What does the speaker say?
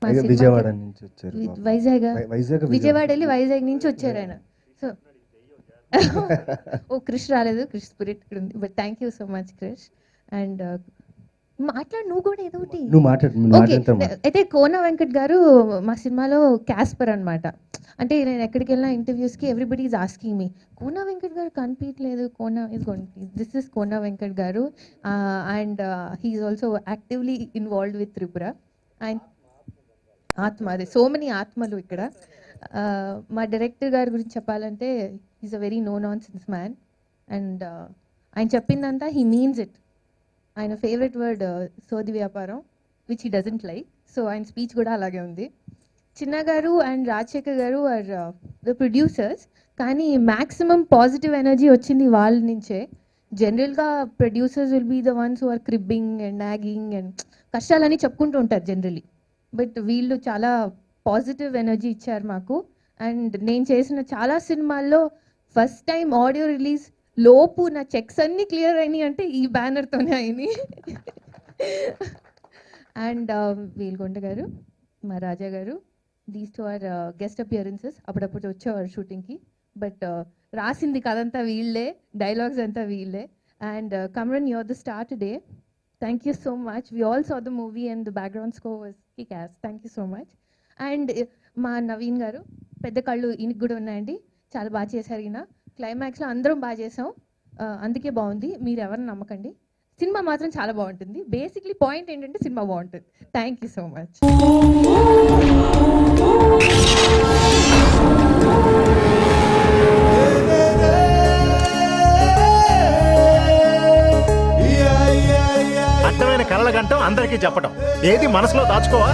మా అయ్యో, సినిమాకి విజయవాడ నుంచి వచ్చారు వైజాగ్ వైజాగ్ విజయవాడ వెళ్ళి వైజాగ్ నుంచి వచ్చారు ఆయన. సో ఓ క్రిష్ రాలేదు, క్రిష్ స్పిరిట్ ఇక్కడ ఉంది. But thank you so much Krish. And మాట్లాడు నువ్వు కూడా ఏదో ఒకటి. నువ్వు మాట్లాడు ఓకే, అయితే కోన వెంకట్ గారు మా సినిమాలో క్యాస్పర్ అన్నమాట. అంటే నేను ఎక్కడికి వెళ్ళినా ఇంటర్వ్యూస్కి everybody is asking me Kona Venkat garu కనిపించలేదు, Kona is this is Kona Venkat garu. And he's also actively involved with Tripura. And ఆత్మ, అదే సో మెనీ ఆత్మలు ఇక్కడ. మా డైరెక్టర్ గారి గురించి చెప్పాలంటే is a very no nonsense man. And ఆయన చెప్పిందంతా హీ మీన్స్ ఇట్. ఆయన ఫేవరెట్ వర్డ్ సోది వ్యాపారం, which he doesn't like. So ఆయన స్పీచ్ కూడా అలాగే ఉంది. చిన్న గారు అండ్ రాజశేఖర్ గారు ఆర్ ద ప్రొడ్యూసర్స్, కానీ మ్యాక్సిమం పాజిటివ్ ఎనర్జీ వచ్చింది వాళ్ళ నుంచే. జనరల్గా producers will be the ones who are cribbing and nagging and కష్టాలని చెప్పుకుంటూ ఉంటారు జనరలీ. బట్ వీళ్ళు చాలా పాజిటివ్ ఎనర్జీ ఇచ్చారు మాకు. అండ్ నేను చేసిన చాలా సినిమాల్లో ఫస్ట్ టైం ఆడియో రిలీజ్ లోపు నా చెక్స్ అన్నీ క్లియర్ అయినాయి అంటే ఈ బ్యానర్తోనే అయినాయి. అండ్ వీల్గొండ గారు, మా Raja garu, these two are guest appearances. అప్పుడప్పుడు వచ్చేవారు షూటింగ్కి. బట్ రాసింది కథంతా వీళ్ళే, డైలాగ్స్ అంతా వీళ్ళే. And Kamran, you're the star today. Thank you so much. We all saw the movie and the background score was kick ass. Thank you so much. And మా నవీన్ గారు, పెద్ద కళ్ళు ఈయనకి కూడా ఉన్నాయండి, చాలా బాగా చేశారు ఈయన. క్లైమాక్స్లో అందరం బాగా చేసాం, అందుకే బాగుంది. మీరు ఎవరిని నమ్మకండి, సినిమా మాత్రం చాలా బాగుంటుంది. బేసిక్లీ పాయింట్ ఏంటంటే సినిమా బాగుంటుంది. Thank you so much. అర్థమైన కలల గంటం అందరికీ చెప్పడం, ఏది మనసులో దాచుకోవా.